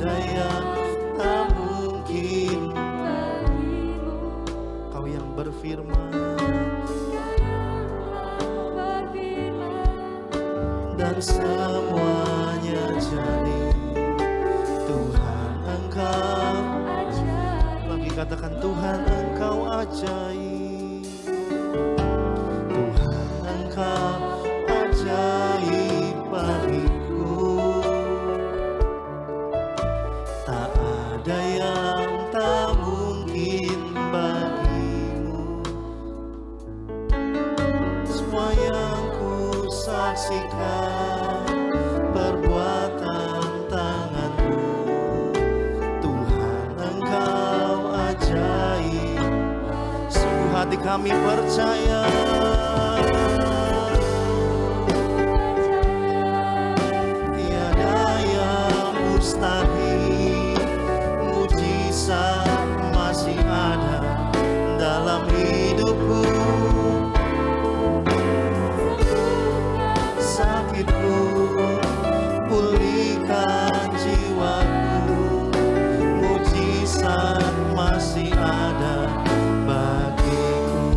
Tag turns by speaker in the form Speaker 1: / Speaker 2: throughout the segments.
Speaker 1: ada yang tak mungkin bagimu. Kau yang berfirman dan semuanya jadi. Tuhan Engkau ajaib. Lagi katakan Tuhan Engkau ajaib. Tuhan Engkau ajaib bagiku. Tak ada yang tak mungkin bagimu. Semua yang ku saksikan perbuatan tanganmu. Tuhan Engkau ajaib. Sungguh hati kami percaya. Tiada yang mustahil. Mujizat masih ada dalam hidupku. Sakitku pulihkan jiwaku. Mujizat masih ada bagiku.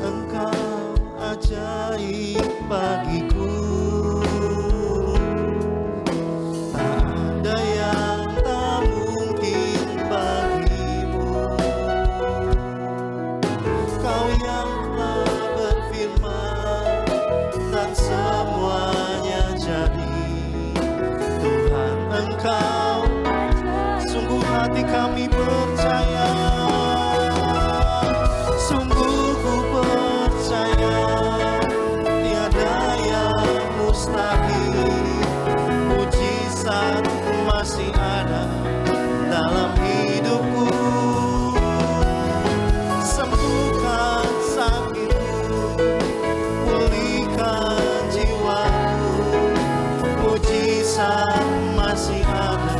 Speaker 1: Engkau ajaib bagiku. Tak ada yang tak mungkin bagimu. Kau yang telah berfirman dan semuanya jadi. Tuhan Engkau, sungguh hati kami percaya. Sungguh ku percaya. Tiada yang mustahil. Mujizat masih ada dalam hidupku. Sembuhkan sakitku, pulihkan jiwaku. Mujizat masih ada.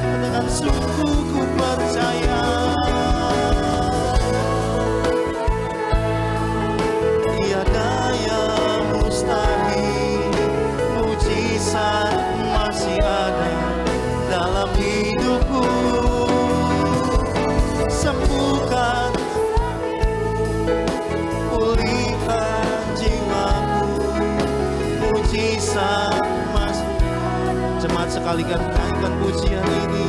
Speaker 1: Katakan sungguh ku percaya. Tiada yang mustahil. Mujizat masih ada dalam hidupku. Sembuhkan, pulihkan jiwaku. Mujizat masih. Jemaat sekalian naikkan pujian ini.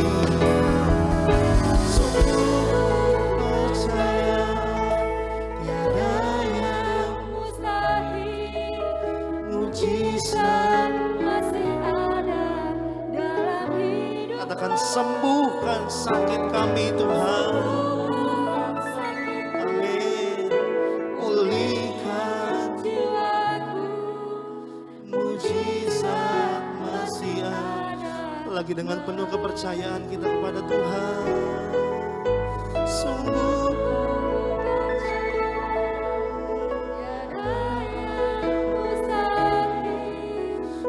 Speaker 1: Sungguh percaya. Tiada yang
Speaker 2: mustahil.
Speaker 1: mujizat.
Speaker 2: Masih ada dalam hidup.
Speaker 1: Katakan sembuhkan sakit kami Tuhan. Amin. Pulihkan
Speaker 2: Jiwaku
Speaker 1: mujizat masih ada. Lagi dengan penuh kepercayaan kita kepada Tuhan. Sungguh
Speaker 2: tiada yang mustahil.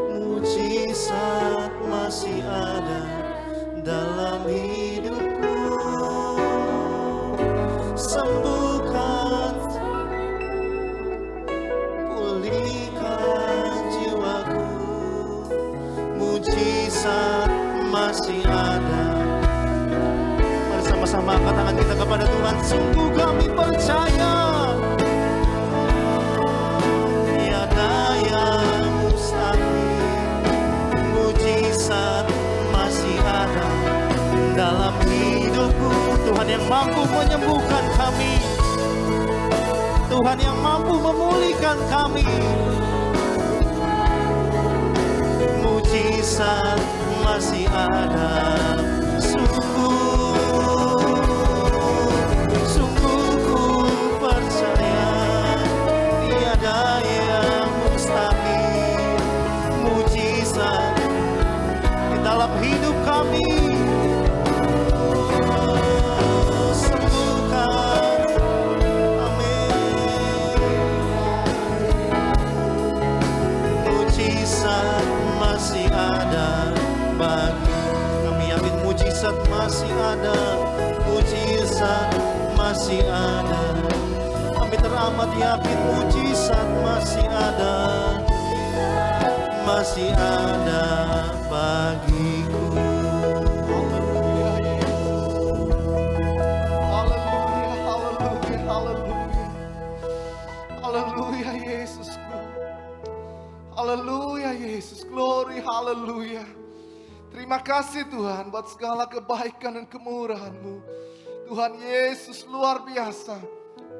Speaker 1: mujizat masih ada dalam hidupku. Sembuhkan, pulihkan jiwaku. Mujizat masih ada. Mari sama-sama angkat tangan kita kepada Tuhan. Sungguh kami percaya. Tiada yang mustahil. Mujizat masih ada dalam hidupku. Tuhan yang mampu menyembuhkan kami. Tuhan yang mampu memulihkan kami. Mujizat masih ada. Sungguh ku percaya. Tiada yang mustahil. Mujizat di dalam hidup kami. Sembuhkan. Amin. Mujizat masih ada bagi kami. Yakin mujizat masih ada. Mujizat masih ada. Kami teramat yakin mujizat masih ada. masih ada bagiku.
Speaker 3: Haleluya Yesus. Haleluya, haleluya, haleluya. Haleluya Yesusku. Haleluya Yesus. Glory, haleluya. Terima kasih Tuhan buat segala kebaikan dan kemurahan-Mu. Tuhan Yesus luar biasa.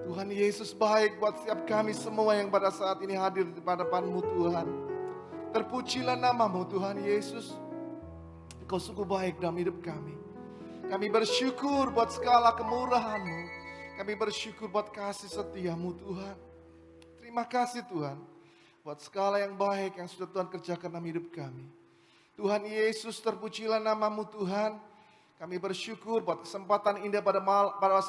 Speaker 3: Tuhan Yesus baik buat setiap kami semua yang pada saat ini hadir di hadapan-Mu Tuhan. Terpujilah nama-Mu Tuhan Yesus. Engkau sungguh baik dalam hidup kami. Kami bersyukur buat segala kemurahan-Mu. Kami bersyukur buat kasih setia-Mu Tuhan. Terima kasih Tuhan buat segala yang baik yang sudah Tuhan kerjakan dalam hidup kami. Tuhan Yesus, terpujilah nama-Mu Tuhan. Kami bersyukur buat kesempatan indah pada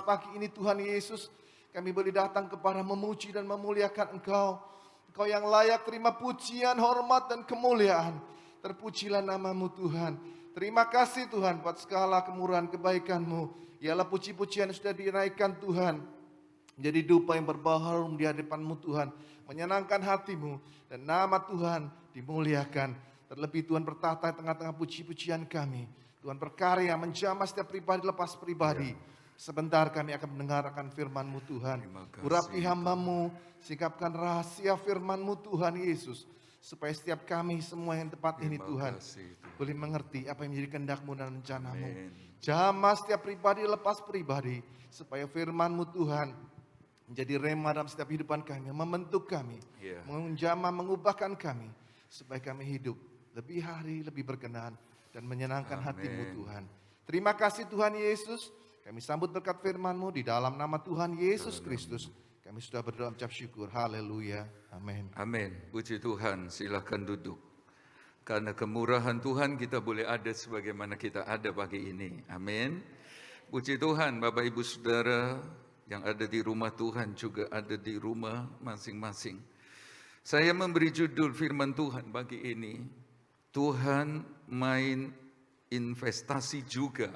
Speaker 3: pagi ini Tuhan Yesus. Kami boleh datang kepada memuji dan memuliakan Engkau. Engkau yang layak terima pujian, hormat dan kemuliaan. Terpujilah nama-Mu Tuhan. Terima kasih Tuhan buat segala kemurahan kebaikan-Mu. Ialah puji-pujian yang sudah dinaikkan Tuhan. Menjadi dupa yang berbaharum di hadapan-Mu Tuhan. Menyenangkan hati-Mu. Dan nama Tuhan dimuliakan. Terlebih Tuhan bertata di tengah-tengah puji-pujian kami. Tuhan berkarya menjamah setiap pribadi lepas pribadi. Sebentar kami akan mendengarkan firman-Mu Tuhan. Urapi hamba-Mu, sikapkan rahasia firman-Mu Tuhan Yesus. Supaya setiap kami semua yang tepat ini Tuhan boleh mengerti apa yang menjadi kehendak-Mu dan rencana-Mu. Jamah setiap pribadi lepas pribadi. Supaya firman-Mu Tuhan menjadi rema dalam setiap kehidupan kami. Membentuk kami, menjamah, mengubahkan kami. Supaya kami hidup lebih hari, lebih berkenan dan menyenangkan hati-Mu Tuhan. Terima kasih Tuhan Yesus. Kami sambut berkat firman-Mu di dalam nama Tuhan Yesus Kristus. Kami sudah berdoa mengucap syukur. Haleluya. Amin.
Speaker 4: Amin. Puji Tuhan, silakan duduk. Karena kemurahan Tuhan kita boleh ada sebagaimana kita ada pagi ini. Amin. Puji Tuhan, Bapak Ibu Saudara yang ada di rumah Tuhan juga ada di rumah masing-masing. Saya memberi judul firman Tuhan pagi ini. Tuhan main investasi juga.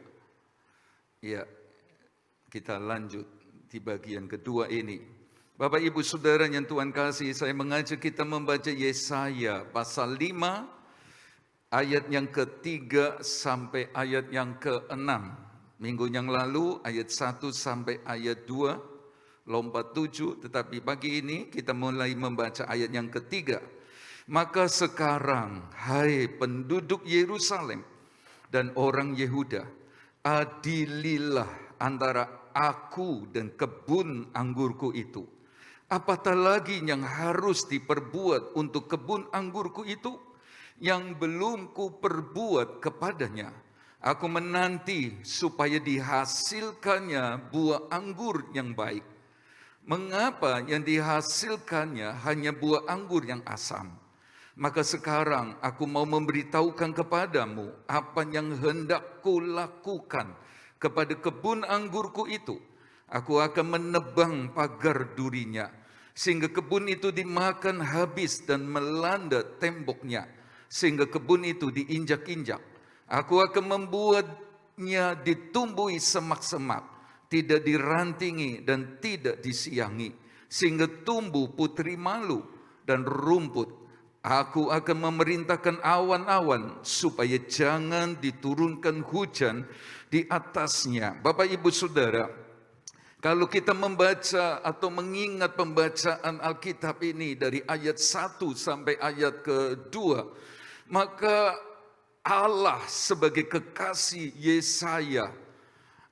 Speaker 4: Ya, kita lanjut di bagian kedua ini. Bapak Ibu Saudara yang Tuhan kasih, saya mengajak kita membaca Yesaya pasal 5 ayat yang ketiga sampai ayat yang ke-6. Minggu yang lalu ayat 1 sampai ayat 2, lompat 7, tetapi pagi ini kita mulai membaca ayat yang ketiga. Maka sekarang, hai penduduk Yerusalem dan orang Yehuda, adililah antara aku dan kebun anggurku itu. Apatah lagi yang harus diperbuat untuk kebun anggurku itu yang belum kuperbuat kepadanya? Aku menanti supaya dihasilkannya buah anggur yang baik. Mengapa yang dihasilkannya hanya buah anggur yang asam? Maka sekarang aku mau memberitahukan kepadamu apa yang hendak kulakukan kepada kebun anggurku itu. Aku akan menebang pagar durinya, sehingga kebun itu dimakan habis dan melanda temboknya, sehingga kebun itu diinjak-injak. Aku akan membuatnya ditumbuhi semak-semak, tidak dirantingi dan tidak disiangi, sehingga tumbuh putri malu dan rumput. Aku akan memerintahkan awan-awan supaya jangan diturunkan hujan di atasnya. Bapak Ibu Saudara, kalau kita membaca atau mengingat pembacaan Alkitab ini dari ayat 1 sampai ayat kedua, maka Allah sebagai kekasih Yesaya,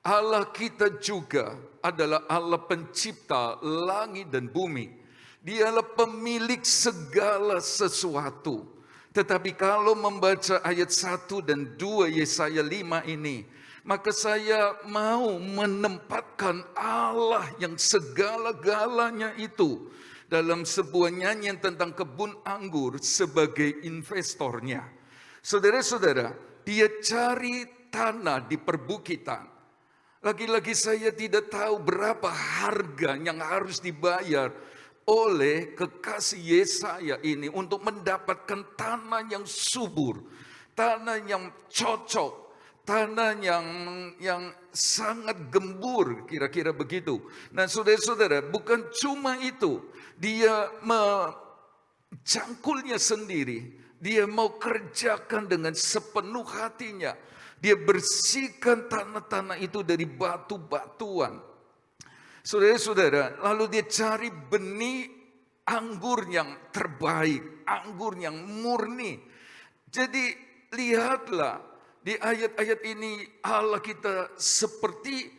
Speaker 4: Allah kita juga adalah Allah pencipta langit dan bumi. Dialah pemilik segala sesuatu. Tetapi kalau membaca ayat 1 dan 2 Yesaya 5 ini, maka saya mau menempatkan Allah yang segala-galanya itu dalam sebuah nyanyian tentang kebun anggur sebagai investornya. Saudara-saudara, dia cari tanah di perbukitan. Lagi-lagi saya tidak tahu berapa harga yang harus dibayar oleh kekasih Yesaya ini untuk mendapatkan tanah yang subur, tanah yang cocok, tanah yang sangat gembur, kira-kira begitu. Nah, saudara-saudara, bukan cuma itu, dia menjangkulnya sendiri. Dia mau kerjakan dengan sepenuh hatinya. Dia bersihkan tanah-tanah itu dari batu-batuan. Saudara-saudara, lalu dia cari benih anggur yang terbaik, anggur yang murni. Jadi lihatlah di ayat-ayat ini Allah kita seperti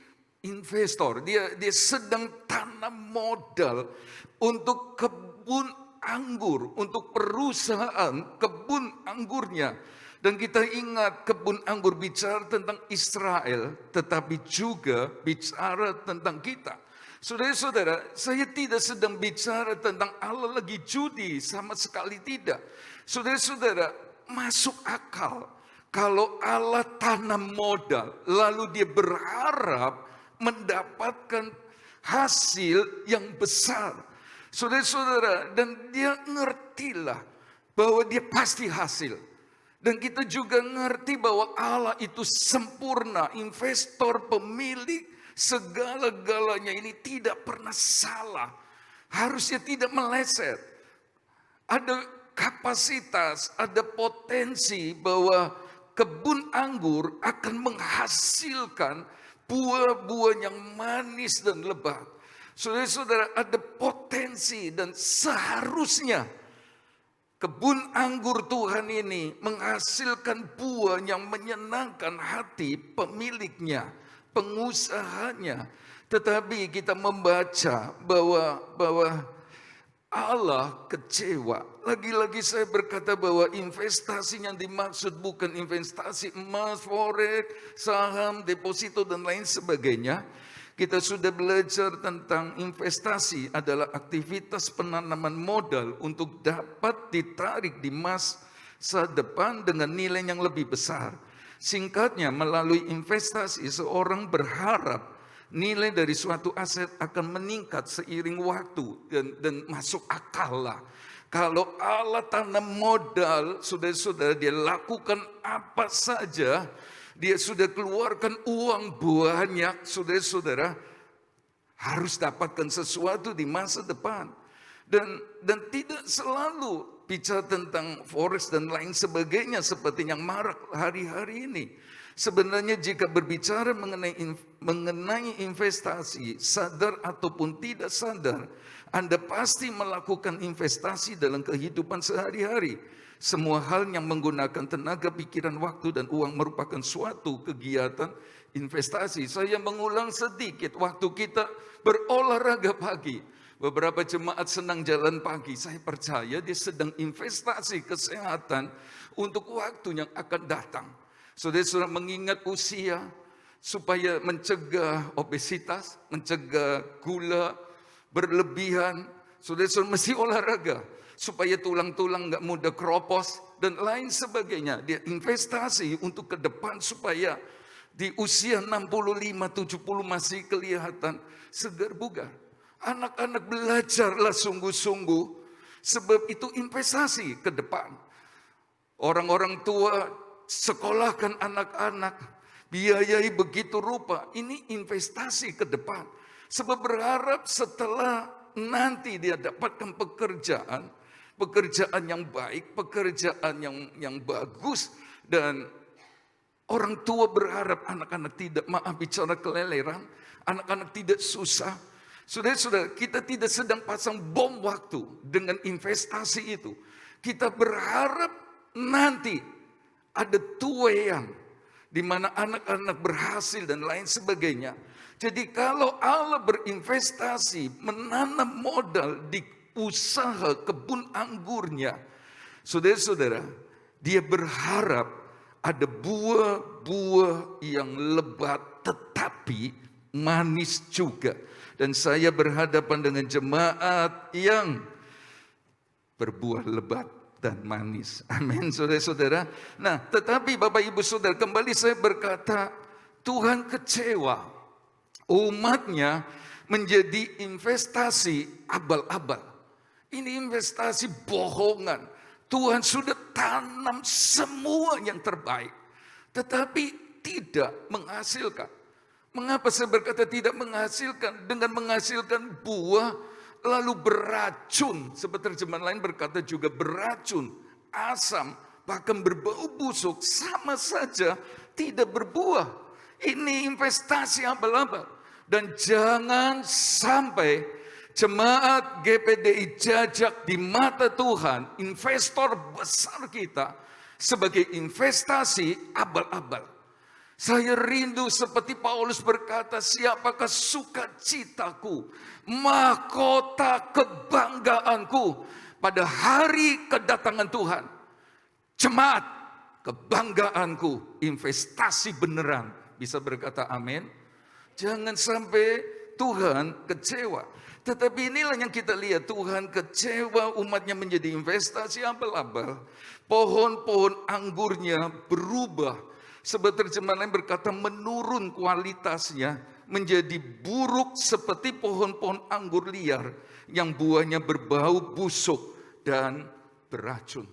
Speaker 4: investor. Dia sedang tanam modal untuk kebun anggur, untuk perusahaan kebun anggurnya. Dan kita ingat kebun anggur bicara tentang Israel, tetapi juga bicara tentang kita. Saudara-saudara, saya tidak sedang bicara tentang Allah lagi judi, sama sekali tidak. Saudara-saudara, masuk akal kalau Allah tanam modal, lalu dia berharap mendapatkan hasil yang besar. Saudara-saudara, dan dia ngertilah bahwa dia pasti hasil. Dan kita juga ngerti bahwa Allah itu sempurna, investor, pemilik segala-galanya ini tidak pernah salah. Harusnya tidak meleset. Ada kapasitas, ada potensi bahwa kebun anggur akan menghasilkan buah-buah yang manis dan lebat. Saudara-saudara, ada potensi dan seharusnya kebun anggur Tuhan ini menghasilkan buah yang menyenangkan hati pemiliknya, pengusahanya. Tetapi kita membaca bahwa Allah kecewa. Lagi-lagi saya berkata bahwa investasi yang dimaksud bukan investasi emas, forex, saham, deposito dan lain sebagainya. Kita sudah belajar tentang investasi adalah aktivitas penanaman modal untuk dapat ditarik di masa depan dengan nilai yang lebih besar. Singkatnya, melalui investasi seorang berharap nilai dari suatu aset akan meningkat seiring waktu dan masuk akal lah. Kalau Allah tanam modal, saudara-saudara, dia lakukan apa saja. Dia sudah keluarkan uang banyak, saudara-saudara, harus dapatkan sesuatu di masa depan. Dan tidak selalu bicara tentang forex dan lain sebagainya seperti yang marak hari-hari ini. Sebenarnya jika berbicara mengenai investasi, sadar ataupun tidak sadar, Anda pasti melakukan investasi dalam kehidupan sehari-hari. Semua hal yang menggunakan tenaga, pikiran, waktu, dan uang merupakan suatu kegiatan investasi. Saya mengulang sedikit, waktu kita berolahraga pagi, beberapa jemaat senang jalan pagi. Saya percaya dia sedang investasi kesehatan untuk waktu yang akan datang. Saudara-saudara, mengingat usia supaya mencegah obesitas, mencegah gula berlebihan. Saudara-saudara mesti olahraga supaya tulang-tulang gak mudah keropos dan lain sebagainya. Dia investasi untuk ke depan supaya di usia 65-70 masih kelihatan segar bugar. Anak-anak belajarlah sungguh-sungguh, sebab itu investasi ke depan. Orang-orang tua sekolahkan anak-anak, biayai begitu rupa. Ini investasi ke depan. Sebab berharap setelah nanti dia dapatkan pekerjaan yang baik, pekerjaan yang bagus, dan orang tua berharap anak-anak tidak, maaf bicara keleleran, anak-anak tidak susah. Saudara-saudara, kita tidak sedang pasang bom waktu dengan investasi itu. Kita berharap nanti ada tuayan di mana anak-anak berhasil dan lain sebagainya. Jadi kalau Allah berinvestasi, menanam modal di usaha kebun anggurnya, saudara-saudara, dia berharap ada buah-buah yang lebat tetapi manis juga. Dan saya berhadapan dengan jemaat yang berbuah lebat dan manis. Amin, saudara-saudara. Nah, tetapi Bapak Ibu Saudara, kembali saya berkata, Tuhan kecewa umatnya menjadi investasi abal-abal. Ini investasi bohongan. Tuhan sudah tanam semua yang terbaik, tetapi tidak menghasilkan. Mengapa saya berkata tidak menghasilkan? Dengan menghasilkan buah lalu beracun. Sebab terjemahan lain berkata juga beracun. asam, bahkan berbau busuk, sama saja tidak berbuah. Ini investasi abal-abal. Dan jangan sampai jemaat GPDI Jajak di mata Tuhan, investor besar kita, sebagai investasi abal-abal. Saya rindu seperti Paulus berkata, siapakah sukacitaku, mahkota kebanggaanku pada hari kedatangan Tuhan. Jemaat, kebanggaanku, investasi beneran. Bisa berkata amin? Jangan sampai Tuhan kecewa. Tetapi inilah yang kita lihat, Tuhan kecewa umatnya menjadi investasi abal-abal. Pohon-pohon anggurnya berubah. Sebab terjemahan lain berkata menurun kualitasnya menjadi buruk seperti pohon-pohon anggur liar yang buahnya berbau busuk dan beracun.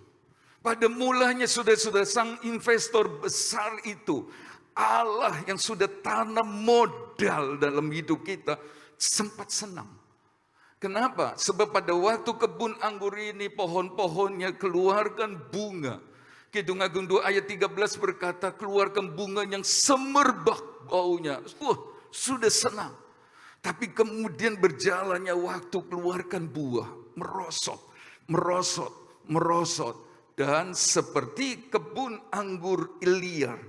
Speaker 4: Pada mulanya saudara-saudara, sang investor besar itu, Allah yang sudah tanam modal dalam hidup kita, sempat senang. Kenapa? Sebab pada waktu kebun anggur ini pohon-pohonnya keluarkan bunga. Kidung Agung 2 ayat 13 berkata, keluarkan bunga yang semerbak baunya. Sudah senang. Tapi kemudian berjalannya waktu keluarkan buah. Merosot, merosot, merosot. Dan seperti kebun anggur liar,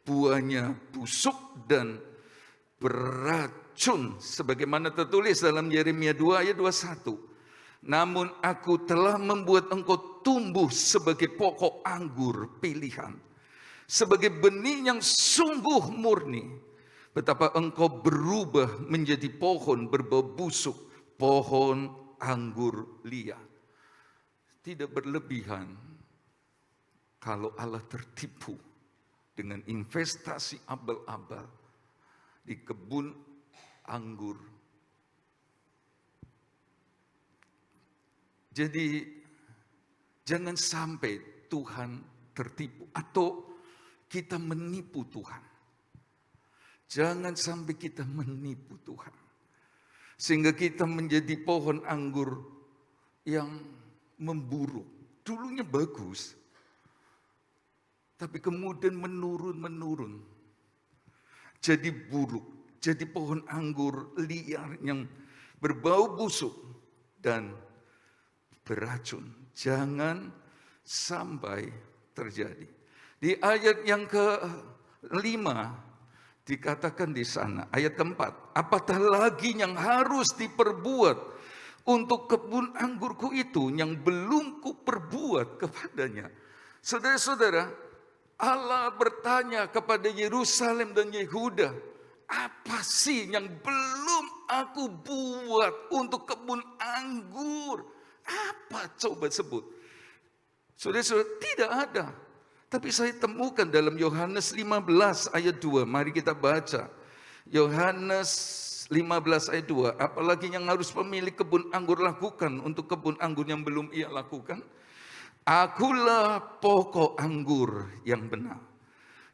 Speaker 4: buahnya busuk dan beracun. Sebagaimana tertulis dalam Yeremia 2 ayat 21. Namun aku telah membuat engkau tumbuh sebagai pokok anggur pilihan, sebagai benih yang sungguh murni. Betapa engkau berubah menjadi pohon berbau busuk, pohon anggur liar. Tidak berlebihan kalau Allah tertipu dengan investasi abal-abal di kebun anggur. Jadi jangan sampai Tuhan tertipu atau kita menipu Tuhan. Jangan sampai kita menipu Tuhan. Sehingga kita menjadi pohon anggur yang memburuk. Dulunya bagus, tapi kemudian menurun. Jadi buruk, jadi pohon anggur liar yang berbau busuk dan beracun. Jangan sampai terjadi. Di ayat yang ke-5 dikatakan di sana, ayat ke-4, apatah lagi yang harus diperbuat untuk kebun anggurku itu yang belum kuperbuat kepadanya. Saudara-saudara, Allah bertanya kepada Yerusalem dan Yehuda, apa sih yang belum aku buat untuk kebun anggur? Apa coba sebut? Saudara-saudara, tidak ada. Tapi saya temukan dalam Yohanes 15 ayat 2. Mari kita baca. Yohanes 15 ayat 2. Apalagi yang harus pemilik kebun anggur lakukan untuk kebun anggur yang belum ia lakukan? Akulah pokok anggur yang benar.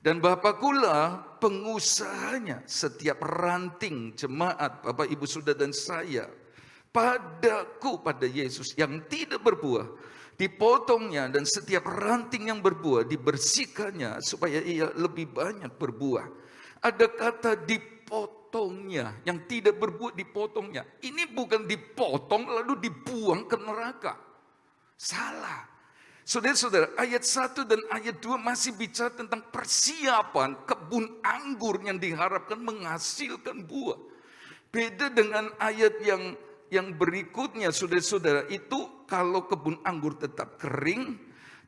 Speaker 4: Dan Bapakulah pengusahanya. Setiap ranting jemaat, Bapak Ibu Saudara dan saya, padaku, pada Yesus yang tidak berbuah, dipotongnya, dan setiap ranting yang berbuah dibersihkannya supaya ia lebih banyak berbuah. Ada kata dipotongnya, yang tidak berbuah dipotongnya. Ini bukan dipotong lalu dibuang ke neraka. Salah. Saudara-saudara, ayat 1 dan ayat 2 masih bicara tentang persiapan kebun anggur yang diharapkan menghasilkan buah. Beda dengan ayat yang berikutnya, saudara-saudara, itu kalau kebun anggur tetap kering,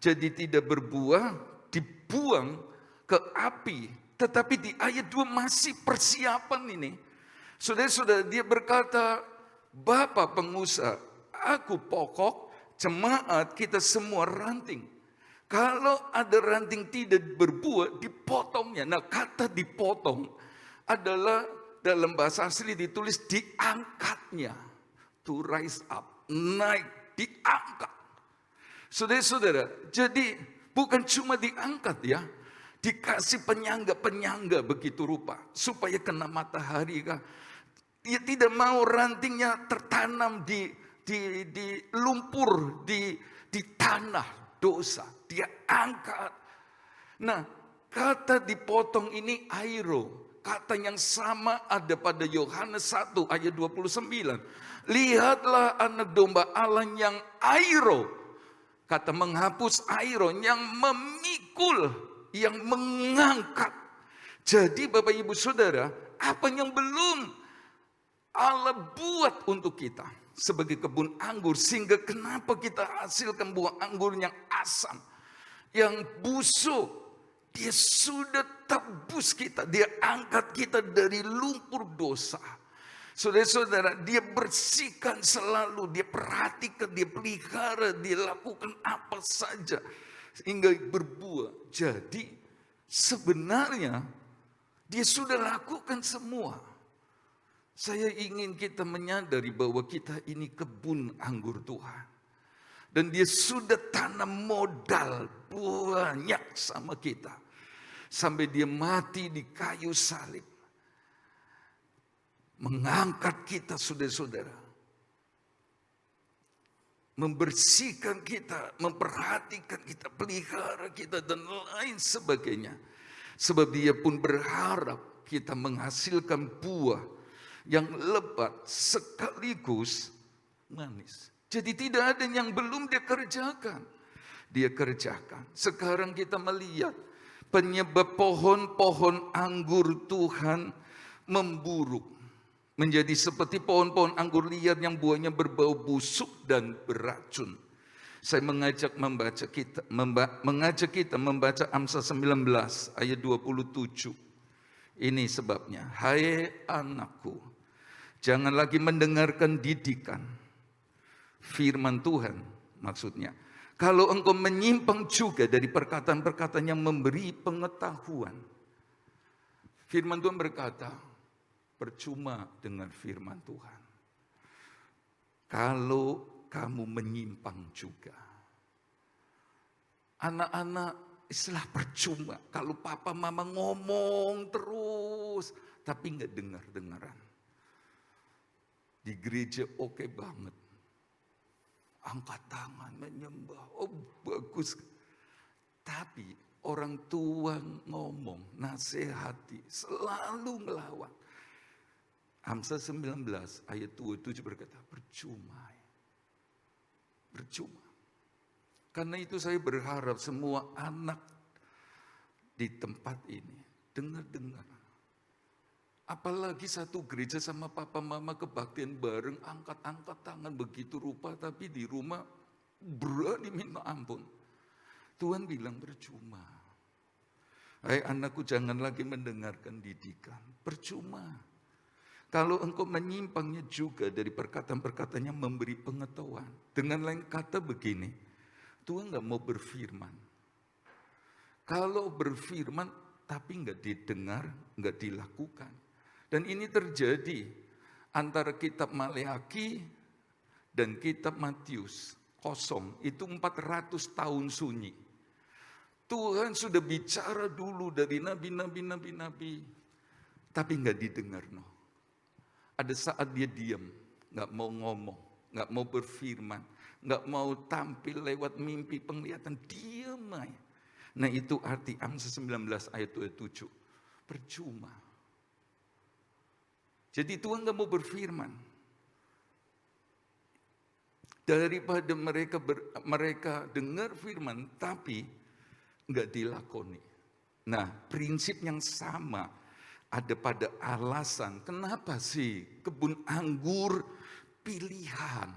Speaker 4: jadi tidak berbuah, dibuang ke api. Tetapi di ayat 2 masih persiapan ini. Saudara-saudara, dia berkata, Bapa pengusaha, aku pokok, jemaat kita semua ranting. Kalau ada ranting tidak berbuah, dipotongnya. Nah, kata dipotong adalah dalam bahasa asli ditulis diangkatnya. To rise up, naik, diangkat. Saudara-saudara, jadi bukan cuma diangkat ya, dikasih penyangga-penyangga begitu rupa, supaya kena matahari. Dia tidak mau rantingnya tertanam di lumpur, di tanah. dosa. Dia angkat. Nah, kata dipotong ini airo. Kata yang sama ada pada Yohanes 1 ayat 29. Lihatlah anak domba Allah yang airo. Kata menghapus airo, yang memikul, yang mengangkat. Jadi Bapak Ibu Saudara, apa yang belum Allah buat untuk kita sebagai kebun anggur, sehingga kenapa kita hasilkan buah anggur yang asam, yang busuk. Dia sudah tebus kita, dia angkat kita dari lumpur dosa. Saudara-saudara, dia bersihkan selalu, dia perhatikan, dia pelihara, dia lakukan apa saja sehingga berbuah. Jadi sebenarnya dia sudah lakukan semua. Saya ingin kita menyadari bahwa kita ini kebun anggur Tuhan. Dan dia sudah tanam modal banyak sama kita. Sampai dia mati di kayu salib. Mengangkat kita saudara-saudara. Membersihkan kita, memperhatikan kita, pelihara kita dan lain sebagainya. Sebab dia pun berharap kita menghasilkan buah yang lebat sekaligus manis. Jadi tidak ada yang belum dia kerjakan. Dia kerjakan. Sekarang kita melihat penyebab pohon-pohon anggur Tuhan memburuk. Menjadi seperti pohon-pohon anggur liar yang buahnya berbau busuk dan beracun. Saya mengajak kita membaca Amsal 19 ayat 27. Ini sebabnya, hai anakku, jangan lagi mendengarkan didikan firman Tuhan, maksudnya. Kalau engkau menyimpang juga dari perkataan-perkataan yang memberi pengetahuan. Firman Tuhan berkata, percuma dengar firman Tuhan. Kalau kamu menyimpang juga. Anak-anak istilah percuma. Kalau papa mama ngomong terus, tapi nggak dengar-dengaran. Di gereja oke banget. Angkat tangan, menyembah, oh bagus. Tapi orang tua ngomong, nasihati, selalu ngelawan. Amsal 19 ayat 27 berkata, percuma. Percuma. Karena itu saya berharap semua anak di tempat ini dengar-dengar. Apalagi satu gereja sama papa mama kebaktian bareng, angkat-angkat tangan begitu rupa, tapi di rumah berani minta ampun. Tuhan bilang percuma. Hai anakku, jangan lagi mendengarkan didikan. Percuma. Kalau engkau menyimpangnya juga dari perkataan-perkataan yang memberi pengetahuan. Dengan lain kata begini, Tuhan gak mau berfirman. Kalau berfirman tapi gak didengar, gak dilakukan. Dan ini terjadi antara kitab Maleaki dan kitab Matius. Kosong, itu 400 tahun sunyi. Tuhan sudah bicara dulu dari nabi-nabi, tapi gak didengar. No. Ada saat dia diam, gak mau ngomong, gak mau berfirman, gak mau tampil lewat mimpi penglihatan, diam aja. Nah itu arti Amsal 19 ayat 27. Percuma. Jadi Tuhan gak mau berfirman. Daripada mereka dengar firman, tapi gak dilakoni. Nah prinsip yang sama ada pada alasan kenapa sih kebun anggur pilihan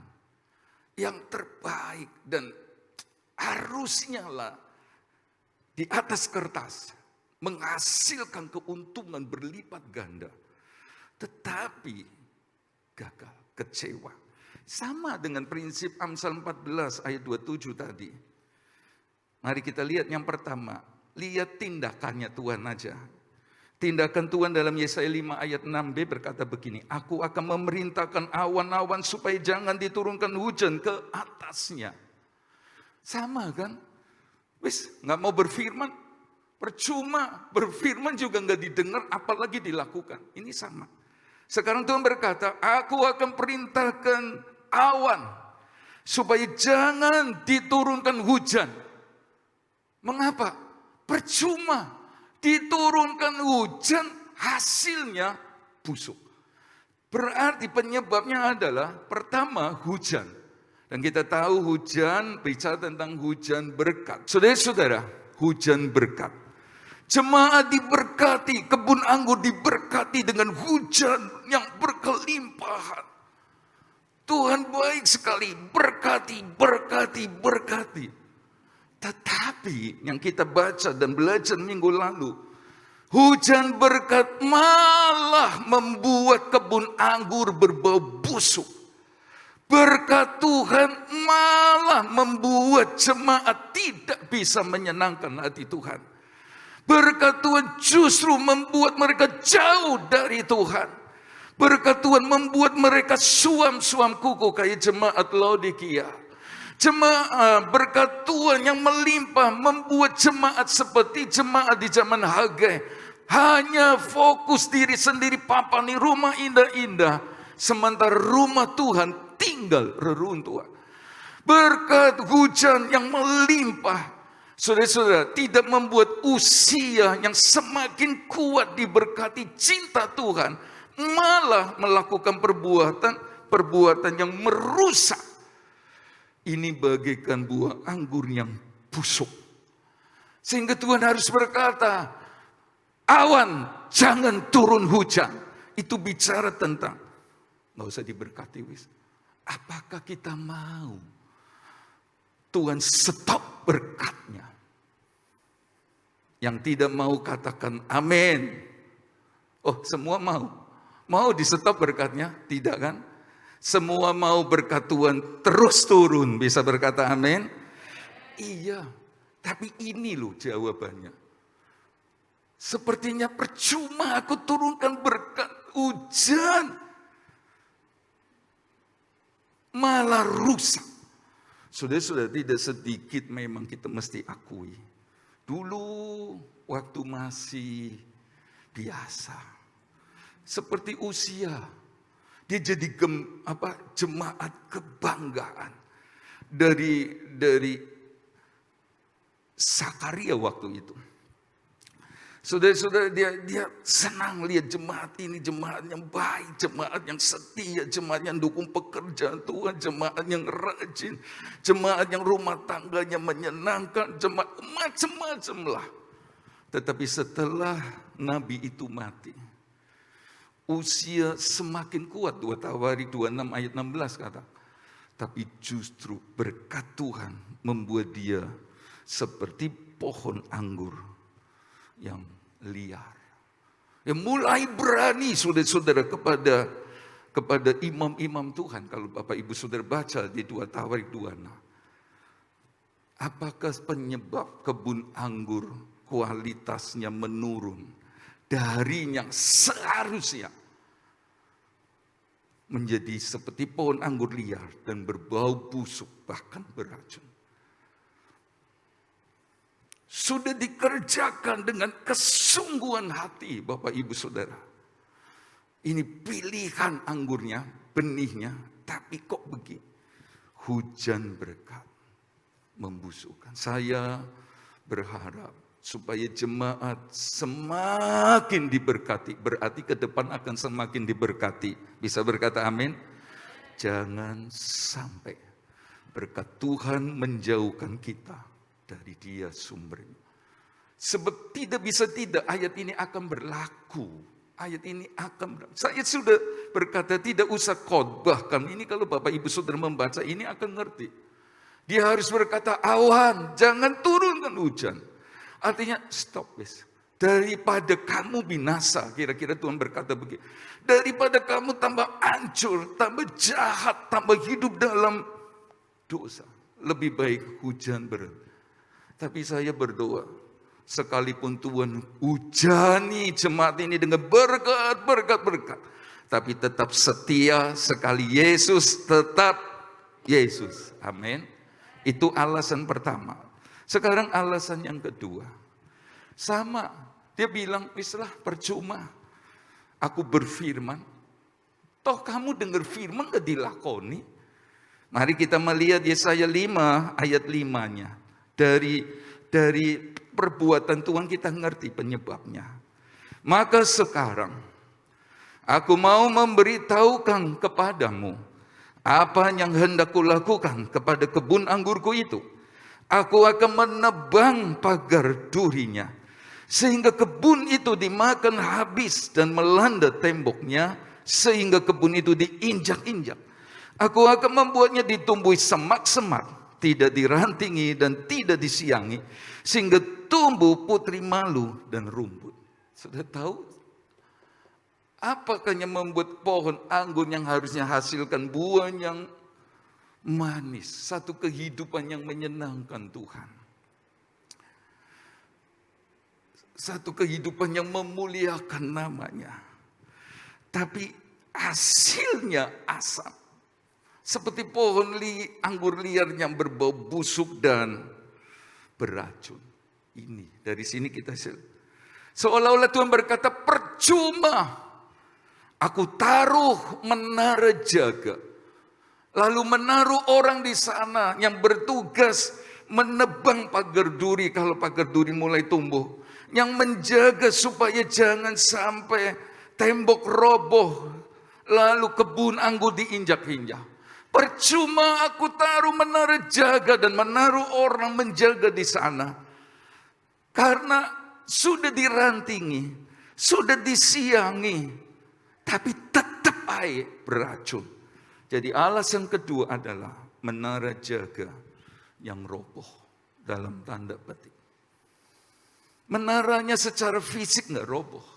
Speaker 4: yang terbaik dan harusnya lah di atas kertas menghasilkan keuntungan berlipat ganda. Tetapi gagal, kecewa. Sama dengan prinsip Amsal 14 ayat 27 tadi. Mari kita lihat yang pertama. Lihat tindakannya Tuhan aja. Tindakan Tuhan dalam Yesaya 5 ayat 6b berkata begini. Aku akan memerintahkan awan-awan supaya jangan diturunkan hujan ke atasnya. Sama kan? Wis, gak mau berfirman. Percuma, berfirman juga gak didengar apalagi dilakukan. Ini sama. Sekarang Tuhan berkata, aku akan perintahkan awan supaya jangan diturunkan hujan. Mengapa? Percuma. Diturunkan hujan, hasilnya busuk. Berarti penyebabnya adalah pertama hujan. Dan kita tahu hujan, bicara tentang hujan berkat. Saudara-saudara, hujan berkat. Jemaat diberkati, kebun anggur diberkati dengan hujan yang berkelimpahan. Tuhan baik sekali, berkati, berkati, berkati. Tetapi yang kita baca dan belajar minggu lalu, hujan berkat malah membuat kebun anggur berbau busuk. Berkat Tuhan malah membuat jemaat tidak bisa menyenangkan hati Tuhan. Berkat Tuhan justru membuat mereka jauh dari Tuhan. Berkat Tuhan membuat mereka suam-suam kuku kayak jemaat Laodikia. Jemaat berkat Tuhan yang melimpah membuat jemaat seperti jemaat di zaman Hagai. Hanya fokus diri sendiri, papa nih rumah indah-indah. Sementara rumah Tuhan tinggal reruntuhan. Berkat hujan yang melimpah. Saudara-saudara, tidak membuat usia yang semakin kuat diberkati cinta Tuhan. Malah melakukan perbuatan yang merusak. Ini bagaikan buah anggur yang busuk. Sehingga Tuhan harus berkata, awan jangan turun hujan. Itu bicara tentang, gak usah diberkati wis. Apakah kita mau Tuhan stop berkatnya? Yang tidak mau katakan amin. Oh, semua mau. Mau di stop berkatnya? Tidak kan? Semua mau berkat Tuhan terus turun. Bisa berkata amin? Iya. Tapi ini loh jawabannya. Sepertinya percuma aku turunkan berkat hujan. Malah rusak. Sudah tidak sedikit memang kita mesti akui. Dulu waktu masih biasa. Seperti usia. Dia jadi jemaat kebanggaan dari Sakaria waktu itu. Saudara-saudara, dia senang lihat jemaat ini, jemaat yang baik, jemaat yang setia, jemaat yang dukung pekerjaan Tuhan, jemaat yang rajin, jemaat yang rumah tangganya menyenangkan, jemaat macam-macam lah. Tetapi setelah Nabi itu mati, usia semakin kuat, 2 Tawarik 26 ayat 16 kata. Tapi justru berkat Tuhan membuat dia seperti pohon anggur yang liar. Yang mulai berani saudara-saudara kepada imam-imam Tuhan. Kalau Bapak Ibu Saudara baca di 2 Tawarik 26. Apakah penyebab kebun anggur kualitasnya menurun dari yang seharusnya menjadi seperti pohon anggur liar dan berbau busuk, bahkan beracun. Sudah dikerjakan dengan kesungguhan hati, Bapak Ibu Saudara. Ini pilihan anggurnya, benihnya, tapi kok begini? Hujan berkat membusukkan. Saya berharap supaya jemaat semakin diberkati. Berarti ke depan akan semakin diberkati. Bisa berkata amin? Jangan sampai berkat Tuhan menjauhkan kita dari Dia sumbernya. Sebab tidak bisa tidak ayat ini akan berlaku. Ayat ini akan berlaku. Saya sudah berkata tidak usah khotbahkan. Ini kalau Bapak Ibu Saudara membaca ini akan ngerti. Dia harus berkata awan, jangan turunkan hujan. Artinya stop wis. Daripada kamu binasa, kira-kira Tuhan berkata begitu. Daripada kamu tambah hancur, tambah jahat, tambah hidup dalam dosa. Lebih baik hujan berhenti. Tapi saya berdoa, sekalipun Tuhan hujani jemaat ini dengan berkat. Tapi tetap setia sekali Yesus, tetap Yesus. Amin. Itu alasan pertama. Sekarang alasan yang kedua. Sama, dia bilang, "Wislah percuma. Aku berfirman. Toh kamu dengar firman gak dilakoni." Mari kita melihat Yesaya 5 ayat 5-nya. Dari dari perbuatan Tuhan kita ngerti penyebabnya. Maka sekarang aku mau memberitahukan kepadamu apa yang hendak kulakukan kepada kebun anggurku itu. Aku akan menebang pagar durinya, sehingga kebun itu dimakan habis dan melanda temboknya, sehingga kebun itu diinjak-injak. Aku akan membuatnya ditumbuhi semak-semak, tidak dirantingi dan tidak disiangi, sehingga tumbuh putri malu dan rumput. Sudah tahu apakah yang membuat pohon anggur yang harusnya hasilkan buah yang manis, satu kehidupan yang menyenangkan Tuhan, satu kehidupan yang memuliakan namanya, tapi hasilnya asam, seperti pohon anggur liar yang berbau busuk dan beracun. Ini dari sini kita seolah-olah Tuhan berkata, percuma aku taruh menara jaga, lalu menaruh orang di sana yang bertugas menebang pagar duri kalau pagar duri mulai tumbuh, yang menjaga supaya jangan sampai tembok roboh, lalu kebun anggur diinjak-injak. Percuma aku taruh menara jaga dan menaruh orang menjaga di sana, karena sudah dirantingi, sudah disiangi, tapi tetap air beracun. Jadi alasan kedua adalah menara jaga yang roboh dalam tanda petik. Menaranya secara fisik nggak roboh,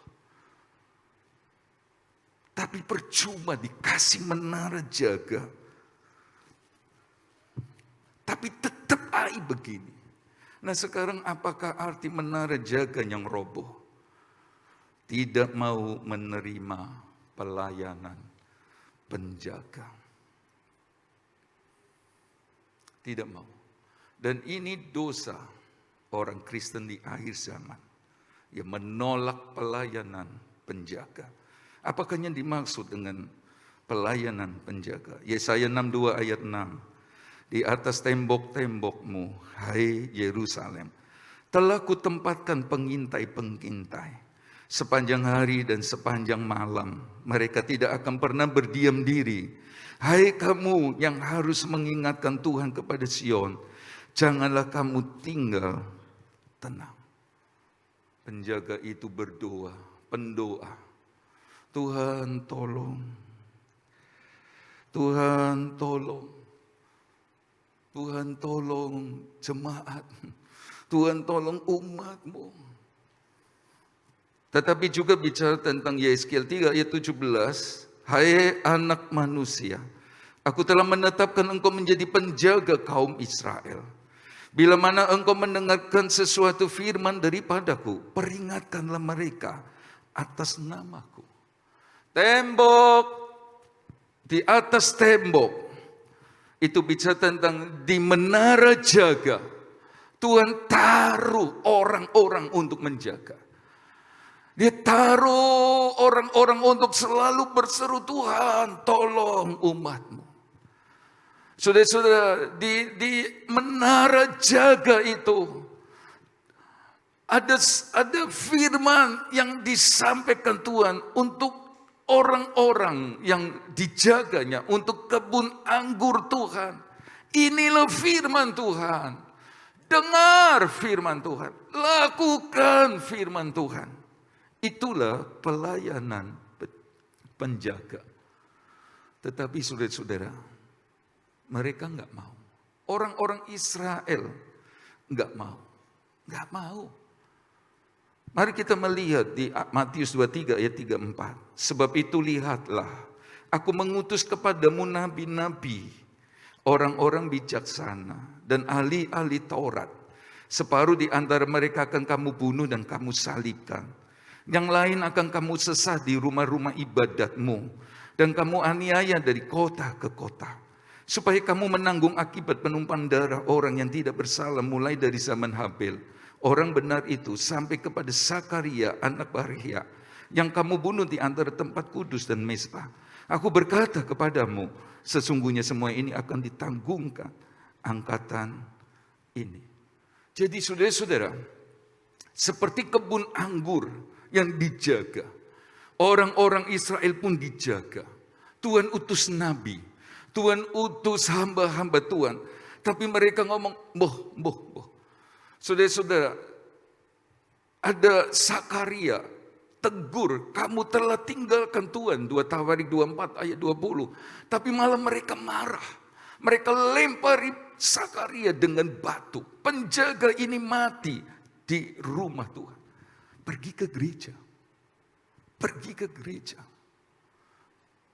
Speaker 4: tapi percuma dikasih menara jaga, tapi tetap air begini. Nah sekarang apakah arti menara jaga yang roboh? Tidak mau menerima pelayanan penjaga. Tidak mau. Dan ini dosa orang Kristen di akhir zaman, yang menolak pelayanan penjaga. Apakah yang dimaksud dengan pelayanan penjaga? Yesaya 62 ayat 6. Di atas tembok-tembokmu, hai Yerusalem, telah kutempatkan pengintai-pengintai. Sepanjang hari dan sepanjang malam, mereka tidak akan pernah berdiam diri. Hai kamu yang harus mengingatkan Tuhan kepada Sion, janganlah kamu tinggal tenang. Penjaga itu berdoa, pendoa. Tuhan tolong. Tuhan tolong. Tuhan tolong jemaat. Tuhan tolong umatmu. Tetapi juga bicara tentang Yeskiel 3 ayat 17. Hai anak manusia, aku telah menetapkan engkau menjadi penjaga kaum Israel. Bila mana engkau mendengarkan sesuatu firman daripadaku, peringatkanlah mereka atas namaku. Tembok, di atas tembok, itu bicara tentang di menara jaga. Tuhan taruh orang-orang untuk menjaga. Dia taruh orang-orang untuk selalu berseru, Tuhan tolong umatmu. Saudara-saudara, di menara jaga itu ada firman yang disampaikan Tuhan untuk orang-orang yang dijaganya, untuk kebun anggur Tuhan. Inilah firman Tuhan. Dengar firman Tuhan, lakukan firman Tuhan. Itulah pelayanan penjaga. Tetapi saudara-saudara, mereka enggak mau. Orang-orang Israel enggak mau. Enggak mau. Mari kita melihat di Matius 23 ayat 34. Sebab itu lihatlah, aku mengutus kepadamu nabi-nabi, orang-orang bijaksana dan ahli-ahli Taurat. Separuh di antara mereka akan kamu bunuh dan kamu salibkan. Yang lain akan kamu sesah di rumah-rumah ibadatmu, dan kamu aniaya dari kota ke kota, supaya kamu menanggung akibat penumpahan darah orang yang tidak bersalah mulai dari zaman Habel, orang benar itu, sampai kepada Sakaria anak Barihya, yang kamu bunuh di antara tempat kudus dan Mezbah. Aku berkata kepadamu, sesungguhnya semua ini akan ditanggungkan angkatan ini. Jadi saudara-saudara, seperti kebun anggur yang dijaga, orang-orang Israel pun dijaga. Tuhan utus nabi, Tuhan utus hamba-hamba Tuhan. Tapi mereka ngomong, boh. Saudara-saudara, ada Sakaria, tegur, kamu telah tinggalkan Tuhan. 2 Tawarik 24 ayat 20. Tapi malah mereka marah. Mereka lempari Sakaria dengan batu. Penjaga ini mati di rumah Tuhan. Pergi ke gereja.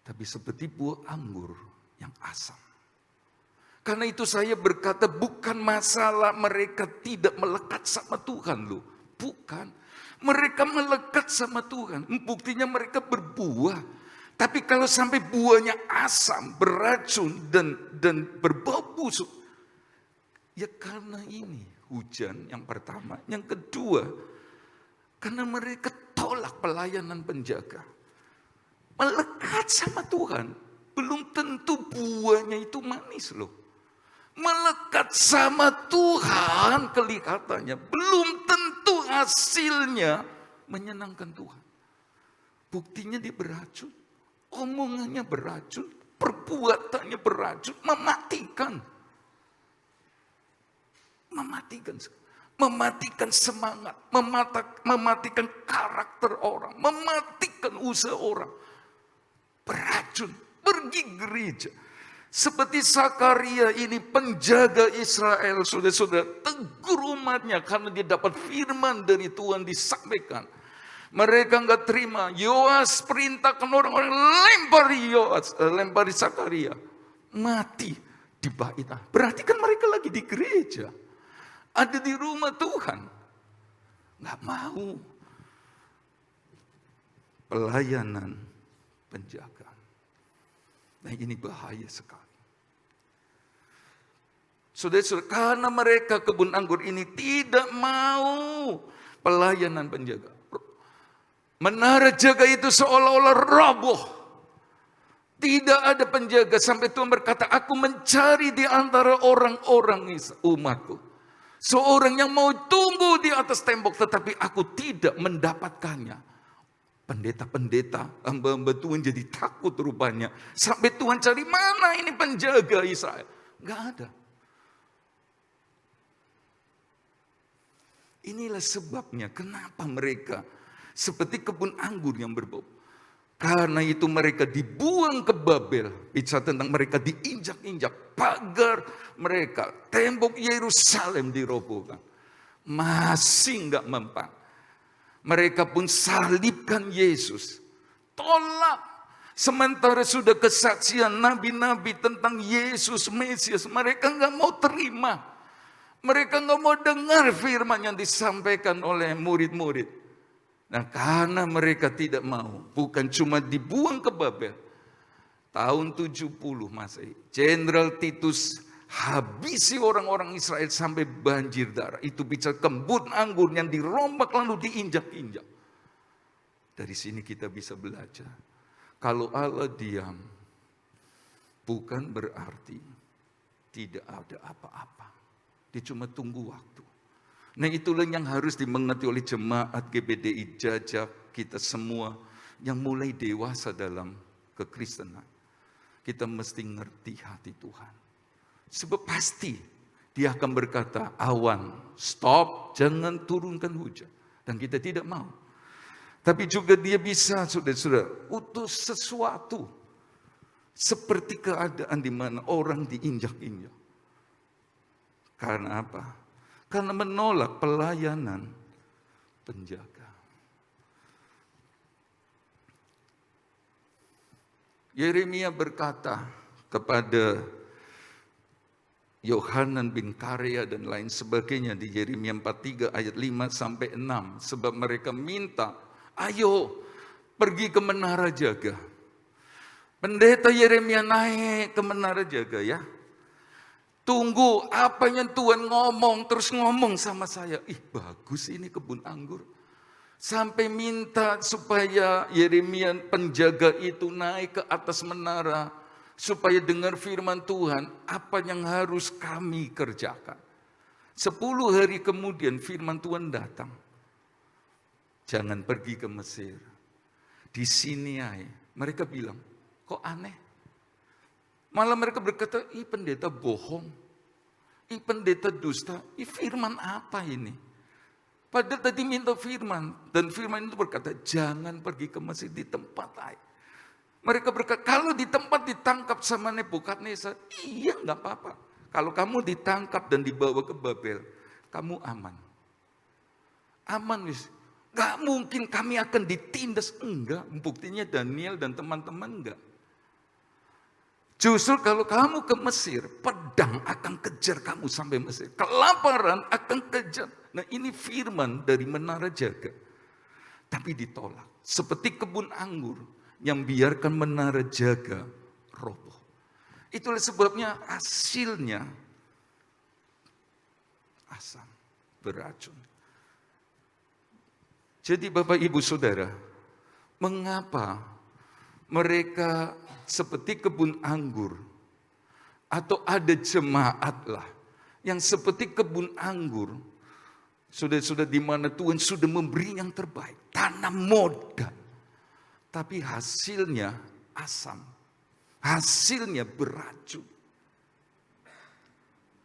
Speaker 4: Tapi seperti buah anggur yang asam. Karena itu saya berkata bukan masalah mereka tidak melekat sama Tuhan loh. Bukan. Mereka melekat sama Tuhan. Buktinya mereka berbuah. Tapi kalau sampai buahnya asam, beracun, dan berbau busuk. Ya karena ini hujan yang pertama. Yang kedua, karena mereka tolak pelayanan penjaga. Melekat sama Tuhan. Belum tentu buahnya itu manis loh. Melekat sama Tuhan kelihatannya. Belum tentu hasilnya menyenangkan Tuhan. Buktinya dia beracun. Omongannya beracun, perbuatannya beracun, mematikan semangat, mematikan karakter orang, mematikan usaha orang. Beracun, pergi gereja. Seperti Sakaria ini penjaga Israel, saudara-saudara, tegur umatnya karena dia dapat firman dari Tuhan disampaikan. Mereka enggak terima. Yoas perintahkan orang-orang lempari Sakaria. Mati di bait. Berarti kan mereka lagi di gereja. Ada di rumah Tuhan. Enggak mau. Pelayanan penjaga. Nah ini bahaya sekali. Saudara-saudara, karena mereka kebun anggur ini tidak mau pelayanan penjaga. Menara jaga itu seolah-olah roboh. Tidak ada penjaga sampai Tuhan berkata, aku mencari di antara orang-orang umatku. Seorang yang mau tunggu di atas tembok tetapi aku tidak mendapatkannya. Pendeta-pendeta, hamba-hamba Tuhan jadi takut rupanya. Sampai Tuhan cari mana ini penjaga Israel. Gak ada. Inilah sebabnya kenapa mereka seperti kebun anggur yang berbau. Karena itu mereka dibuang ke Babel. Bicara tentang mereka diinjak-injak. Pagar mereka, tembok Yerusalem dirobohkan. Masih enggak mempan. Mereka pun salibkan Yesus. Tolak. Sementara sudah kesaksian nabi-nabi tentang Yesus Mesias. Mereka enggak mau terima. Mereka enggak mau dengar firman yang disampaikan oleh murid-murid. Nah karena mereka tidak mau, bukan cuma dibuang ke Babel. Tahun 70 Masehi, Jenderal Titus habisi orang-orang Israel sampai banjir darah. Itu bicara kebun anggur yang dirombak lalu diinjak-injak. Dari sini kita bisa belajar. Kalau Allah diam, bukan berarti tidak ada apa-apa. Dia cuma tunggu waktu. Nah itulah yang harus dimengerti oleh jemaat GBDI Jajak kita semua yang mulai dewasa dalam kekristenan. Kita mesti ngerti hati Tuhan. Sebab pasti dia akan berkata, awan, stop, jangan turunkan hujan. Dan kita tidak mau. Tapi juga dia bisa, saudara-saudara, utus sesuatu. Seperti keadaan di mana orang diinjak-injak. Karena apa? Karena menolak pelayanan penjaga. Yeremia berkata kepada Yohanan bin Karea dan lain sebagainya di Yeremia 43 ayat 5 sampai 6. Sebab mereka minta, ayo pergi ke menara jaga. Pendeta Yeremia naik ke menara jaga ya. Tunggu apa yang Tuhan ngomong, terus ngomong sama saya. Ih bagus ini kebun anggur. Sampai minta supaya Yeremia penjaga itu naik ke atas menara. Supaya dengar firman Tuhan, apa yang harus kami kerjakan. 10 hari kemudian firman Tuhan datang. Jangan pergi ke Mesir. Di sini aja. Mereka bilang, kok aneh? Malah mereka berkata, ih pendeta bohong. Ih pendeta dusta. Ih firman apa ini? Padahal tadi minta firman. Dan firman itu berkata, jangan pergi ke Mesir di tempat lain. Mereka berkata, kalau di tempat ditangkap sama Nebukadnezar, iya nggak apa-apa. Kalau kamu ditangkap dan dibawa ke Babel, kamu aman. Aman wis. Gak mungkin kami akan ditindas. Enggak, buktinya Daniel dan teman-teman enggak. Justru kalau kamu ke Mesir, pedang akan kejar kamu sampai Mesir. Kelaparan akan kejar. Nah ini firman dari menara jaga. Tapi ditolak. Seperti kebun anggur yang biarkan menara jaga roboh. Itulah sebabnya hasilnya asam, beracun. Jadi Bapak Ibu Saudara, mengapa mereka seperti kebun anggur atau ada jemaatlah yang seperti kebun anggur, sudah di mana Tuhan sudah memberi yang terbaik, tanam modal, tapi hasilnya asam, hasilnya beracun.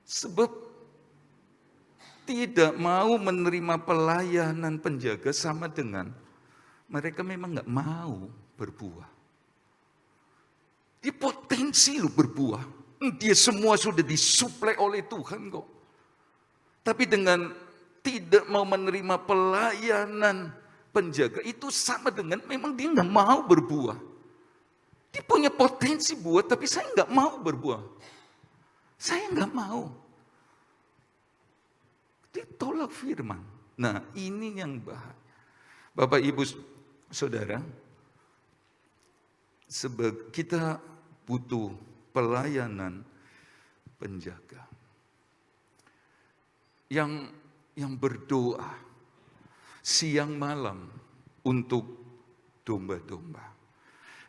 Speaker 4: Sebab tidak mau menerima pelayanan penjaga sama dengan mereka memang nggak mau berbuah. Dia potensi loh berbuah. Dia semua sudah disuplai oleh Tuhan kok. Tapi dengan tidak mau menerima pelayanan penjaga itu sama dengan memang dia nggak mau berbuah. Dia punya potensi buah tapi saya nggak mau berbuah. Saya nggak mau. Ditolak firman. Nah ini yang bahaya. Bapak Ibu Saudara, kita butuh pelayanan penjaga. Yang berdoa siang malam untuk domba-domba.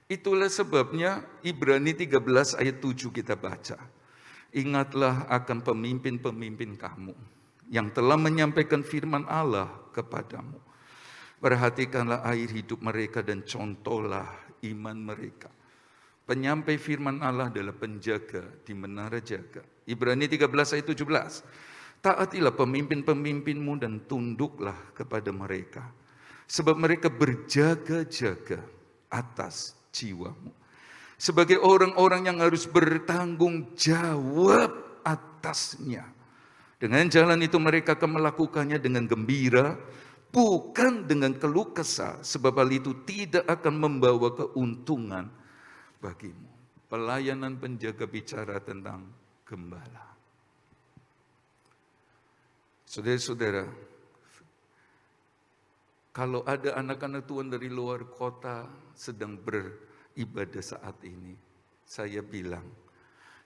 Speaker 4: Itulah sebabnya Ibrani 13 ayat 7 kita baca. Ingatlah akan pemimpin-pemimpin kamu yang telah menyampaikan firman Allah kepadamu. Perhatikanlah air hidup mereka dan contohlah iman mereka. Penyampai firman Allah adalah penjaga di menara jaga. Ibrani 13 ayat 17. Taatilah pemimpin-pemimpinmu dan tunduklah kepada mereka. Sebab mereka berjaga-jaga atas jiwamu. Sebagai orang-orang yang harus bertanggung jawab atasnya. Dengan jalan itu mereka akan melakukannya dengan gembira, bukan dengan keluh kesah, sebab hal itu tidak akan membawa keuntungan bagimu. Pelayanan penjaga bicara tentang gembala. Saudara-saudara, kalau ada anak-anak Tuhan dari luar kota sedang beribadah saat ini, saya bilang,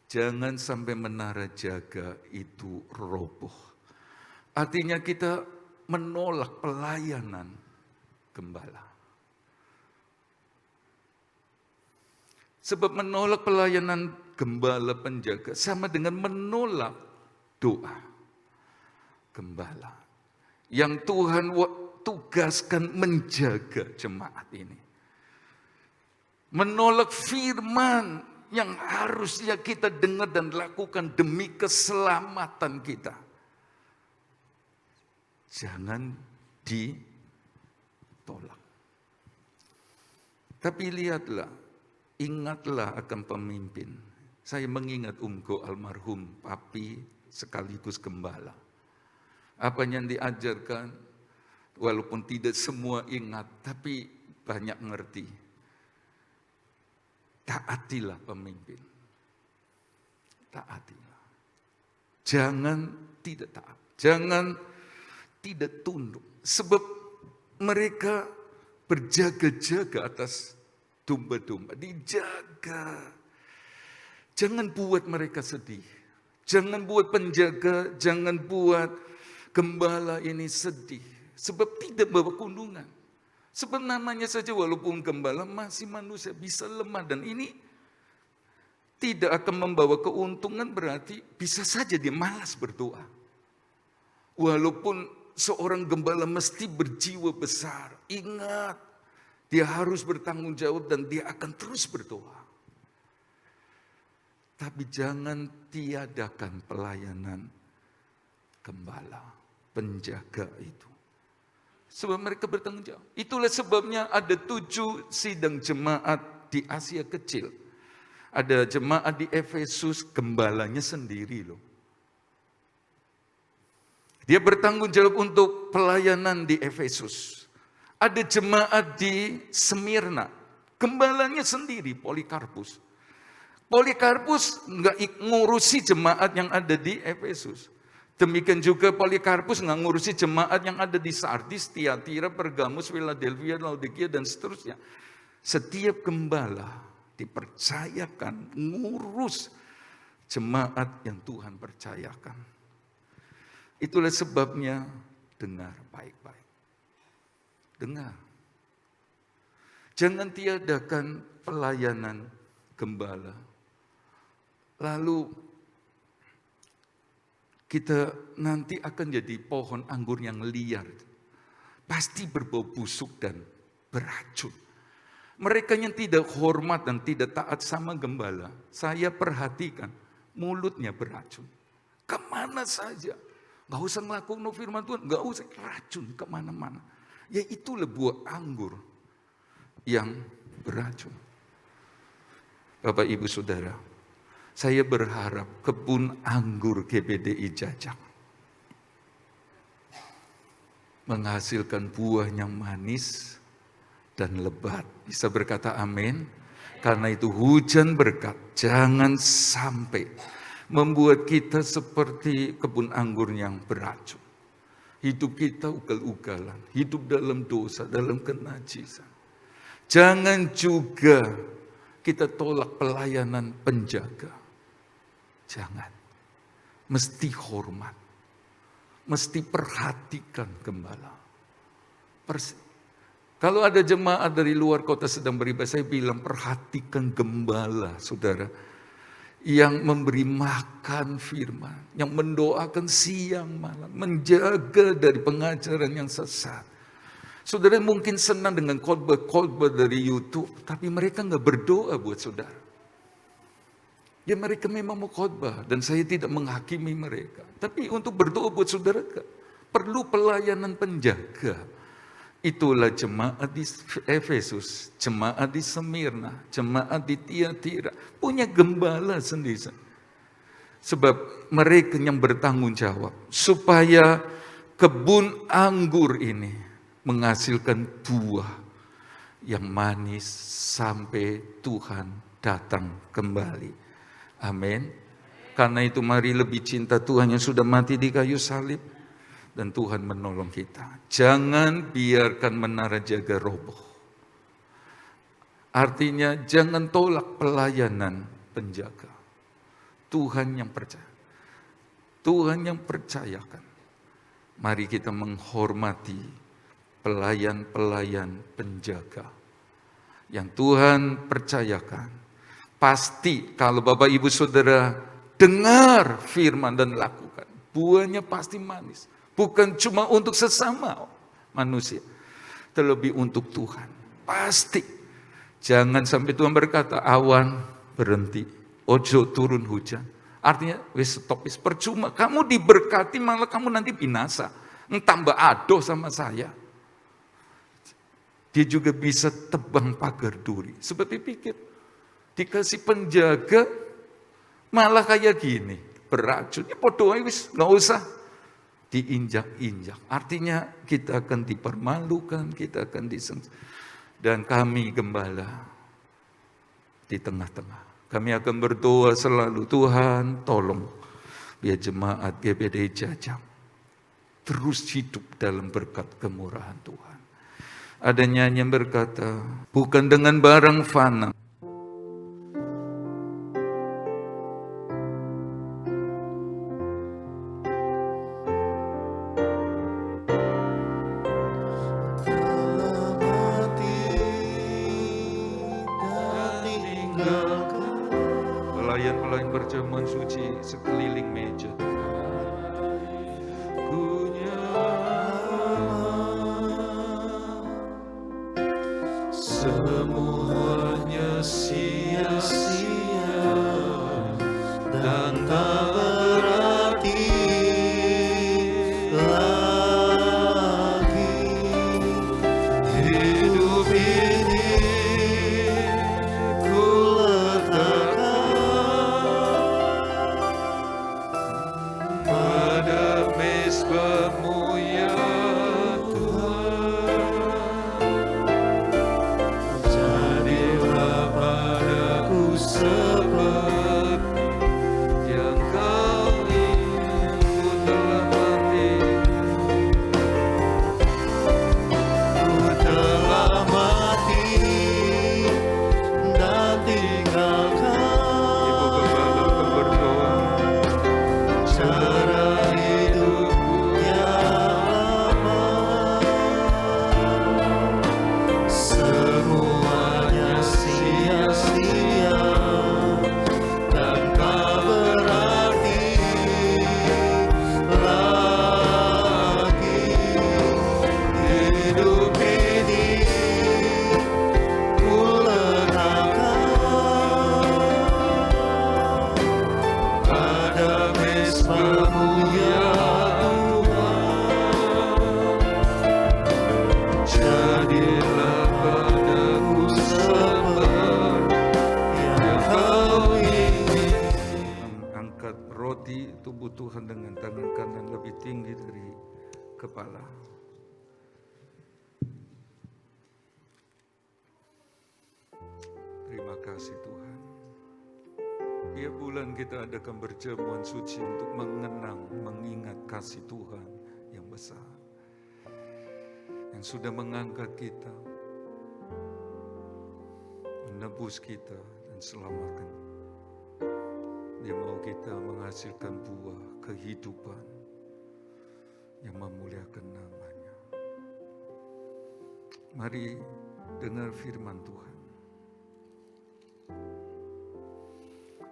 Speaker 4: jangan sampai menara jaga itu roboh. Artinya kita menolak pelayanan gembala. Sebab menolak pelayanan gembala penjaga sama dengan menolak doa gembala. Yang Tuhan tugaskan menjaga jemaat ini. Menolak firman yang harusnya kita dengar dan lakukan demi keselamatan kita. Jangan ditolak. Tapi lihatlah, ingatlah akan pemimpin. Saya mengingat Umgo almarhum papi sekaligus gembala. Apa yang diajarkan, walaupun tidak semua ingat, tapi banyak ngerti. Taatilah pemimpin. Taatilah. Jangan tidak taat. Jangan tidak tunduk. Sebab mereka berjaga-jaga atas domba-domba. Dijaga. Jangan buat mereka sedih. Jangan buat penjaga, jangan buat gembala ini sedih. Sebab tidak bawa keuntungan. Sebab namanya saja walaupun gembala masih manusia bisa lemah. Dan ini tidak akan membawa keuntungan berarti bisa saja dia malas berdoa. Walaupun seorang gembala mesti berjiwa besar, ingat, dia harus bertanggung jawab dan dia akan terus berdoa. Tapi jangan tiadakan pelayanan gembala, penjaga itu. Sebab mereka bertanggung jawab. Itulah sebabnya ada 7 sidang jemaat di Asia Kecil. Ada jemaat di Efesus, gembalanya sendiri loh. Dia bertanggung jawab untuk pelayanan di Efesus. Ada jemaat di Smyrna, gembalanya sendiri, Polikarpus. Polikarpus nggak ngurusi jemaat yang ada di Efesus. Demikian juga Polikarpus nggak ngurusi jemaat yang ada di Sardis, Tiatira, Pergamus, Philadelphia, Laodikia, dan seterusnya. Setiap gembala dipercayakan ngurus jemaat yang Tuhan percayakan. Itulah sebabnya dengar baik-baik. Dengar. Jangan tiadakan pelayanan gembala. Lalu kita nanti akan jadi pohon anggur yang liar. Pasti berbau busuk dan beracun. Mereka yang tidak hormat dan tidak taat sama gembala, saya perhatikan mulutnya beracun. Kemana saja. Gak usah ngelakuin firman Tuhan, gak usah, racun kemana-mana. Ya itulah buah anggur yang beracun. Bapak Ibu Saudara, saya berharap kebun anggur GBDI Jajak menghasilkan buah yang manis dan lebat. Bisa berkata amin? Karena itu hujan berkat, jangan sampai membuat kita seperti kebun anggur yang beracun. Hidup kita ugal-ugalan, hidup dalam dosa, dalam kenajisan. Jangan juga kita tolak pelayanan penjaga. Jangan. Mesti hormat. Mesti perhatikan gembala. Kalau ada jemaat dari luar kota sedang beribadah, saya bilang perhatikan gembala, saudara. Yang memberi makan firman, yang mendoakan siang malam, menjaga dari pengajaran yang sesat. Saudara mungkin senang dengan khotbah-khotbah dari YouTube, tapi mereka nggak berdoa buat saudara. Ya mereka memang mau khotbah dan saya tidak menghakimi mereka. Tapi untuk berdoa buat saudara perlu pelayanan penjaga. Itulah jemaat di Efesus, jemaat di Smyrna, jemaat di Tiatira. Punya gembala sendiri. Sebab mereka yang bertanggung jawab. Supaya kebun anggur ini menghasilkan buah yang manis sampai Tuhan datang kembali. Amin. Karena itu mari lebih cinta Tuhan yang sudah mati di kayu salib. Dan Tuhan menolong kita. Jangan biarkan menara jaga roboh. Artinya jangan tolak pelayanan penjaga. Tuhan yang percaya. Tuhan yang percayakan. Mari kita menghormati pelayan-pelayan penjaga. Yang Tuhan percayakan. Pasti kalau Bapak Ibu Saudara dengar firman dan lakukan. Buahnya pasti manis. Bukan cuma untuk sesama manusia. Terlebih untuk Tuhan. Pasti. Jangan sampai Tuhan berkata, awan berhenti. Ojo turun hujan. Artinya, wis stop, wis percuma. Kamu diberkati malah kamu nanti binasa. Tambah adoh sama saya. Dia juga bisa tebang pagar duri. Sebab dipikir, dikasih penjaga malah kayak gini. Beracun. Ya podohnya wis gak usah. Diinjak-injak. Artinya kita akan dipermalukan, kita akan dan kami gembala di tengah-tengah. Kami akan berdoa selalu, Tuhan tolong biar jemaat GBDI Jajak terus hidup dalam berkat kemurahan Tuhan. Ada nyanyi yang berkata, bukan dengan barang fana. Pelayan-pelayan berjamuan suci sekeliling meja. Ku kepala. Terima kasih Tuhan. Tiap bulan kita adakan perjamuan suci untuk mengenang, mengingat kasih Tuhan yang besar, yang sudah mengangkat kita, menebus kita, dan selamatkan. Dia mau kita menghasilkan buah kehidupan yang memuliakan nama-Nya. Mari dengar firman Tuhan.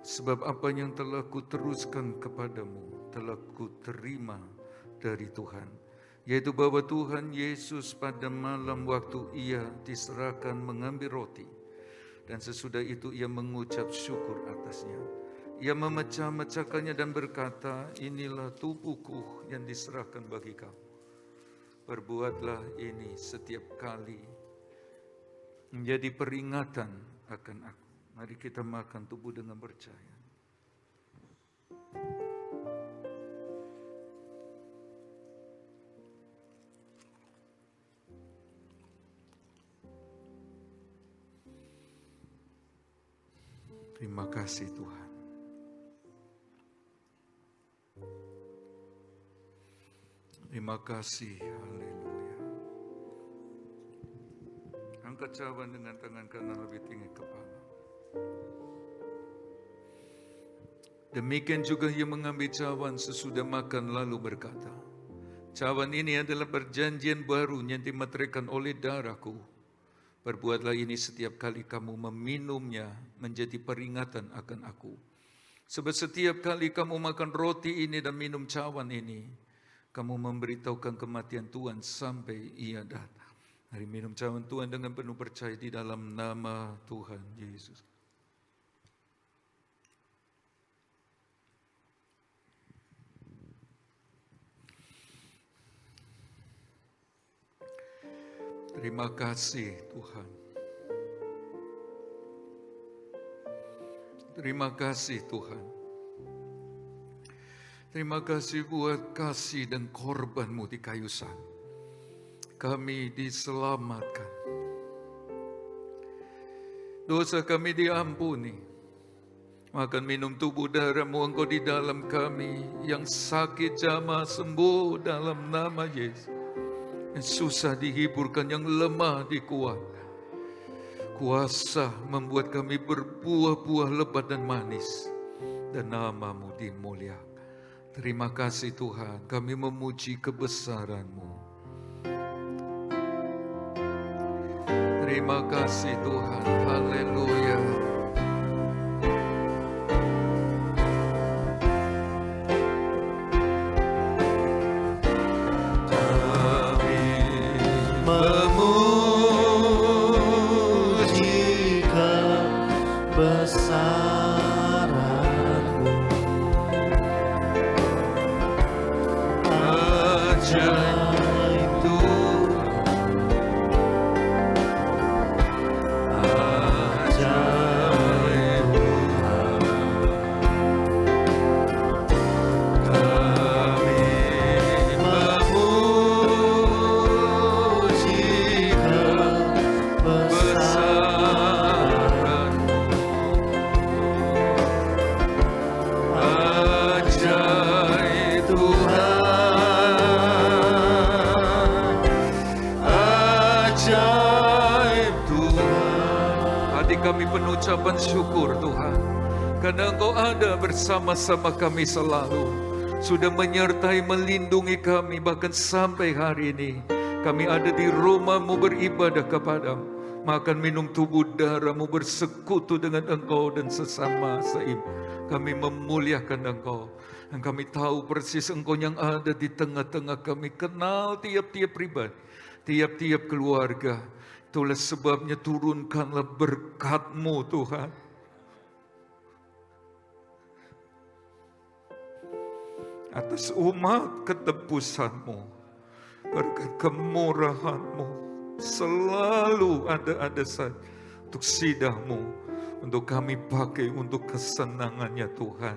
Speaker 4: Sebab apa yang telah kuteruskan kepadamu, telah kuterima dari Tuhan, yaitu bahwa Tuhan Yesus pada malam waktu Ia diserahkan mengambil roti, dan sesudah itu Ia mengucap syukur atasnya. Ia memecah-mecahkannya dan berkata, inilah tubuhku yang diserahkan bagi kamu. Perbuatlah ini setiap kali menjadi peringatan akan aku. Mari kita makan tubuh dengan percaya. Terima kasih Tuhan. Terima kasih, haleluya. Angkat cawan dengan tangan kanan lebih tinggi kepala. Demikian juga Ia mengambil cawan sesudah makan lalu berkata, cawan ini adalah perjanjian baru yang dimeteraikan oleh darahku. Perbuatlah ini setiap kali kamu meminumnya menjadi peringatan akan aku. Sebab setiap kali kamu makan roti ini dan minum cawan ini, kamu memberitahukan kematian Tuhan sampai Ia datang. Mari minum cawan Tuhan dengan penuh percaya di dalam nama Tuhan Yesus. Terima kasih Tuhan. Terima kasih Tuhan. Terima kasih buat kasih dan korban-Mu di kayu salib. Kami diselamatkan. Dosa kami diampuni. Makan minum tubuh darah-Mu Engkau di dalam kami. Yang sakit jamah sembuh dalam nama Yesus. Yang susah dihiburkan, yang lemah dikuatkan. Kuasa membuat kami berbuah-buah lebat dan manis. Dan nama-Mu dimuliakan. Terima kasih Tuhan, kami memuji kebesaran-Mu. Terima kasih Tuhan, haleluya.
Speaker 1: Memuji kebesaran-Mu, ajaib Tuhan, ajaib Tuhan. Kami memuji kebesaran-Mu, ajaib Tuhan, ajaib Tuhan.
Speaker 4: Hati kami penuh ucapan syukur Tuhan, karena Engkau ada bersama-sama kami selalu. Sudah menyertai, melindungi kami, bahkan sampai hari ini. Kami ada di rumah-Mu beribadah kepadamu. Makan minum tubuh darah-Mu, bersekutu dengan Engkau dan sesama seiman. Kami memuliakan Engkau. Dan kami tahu persis Engkau yang ada di tengah-tengah kami. Kenal tiap-tiap pribadi, tiap-tiap keluarga. Itulah sebabnya turunkanlah berkat-Mu Tuhan. Atas umat ketebusan-Mu, berkat kemurahan-Mu, selalu ada saja untuk sidang-Mu, untuk kami pakai untuk kesenangannya Tuhan.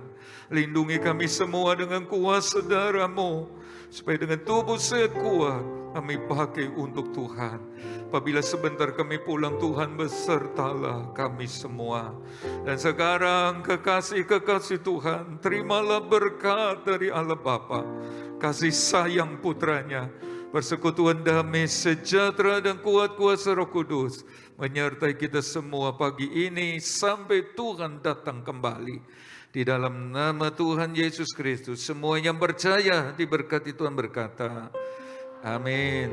Speaker 4: Lindungi kami semua dengan kuasa darah-Mu. supaya dengan tubuh sekuat kami pakai untuk Tuhan. Apabila sebentar kami pulang, Tuhan besertalah kami semua. Dan sekarang kekasih-kekasih Tuhan, terimalah berkat dari Allah Bapa, kasih sayang putranya, persekutuan damai, sejahtera dan kuat kuasa Roh Kudus menyertai kita semua pagi ini sampai Tuhan datang kembali. Di dalam nama Tuhan Yesus Kristus, semua yang percaya diberkati Tuhan berkata, amin.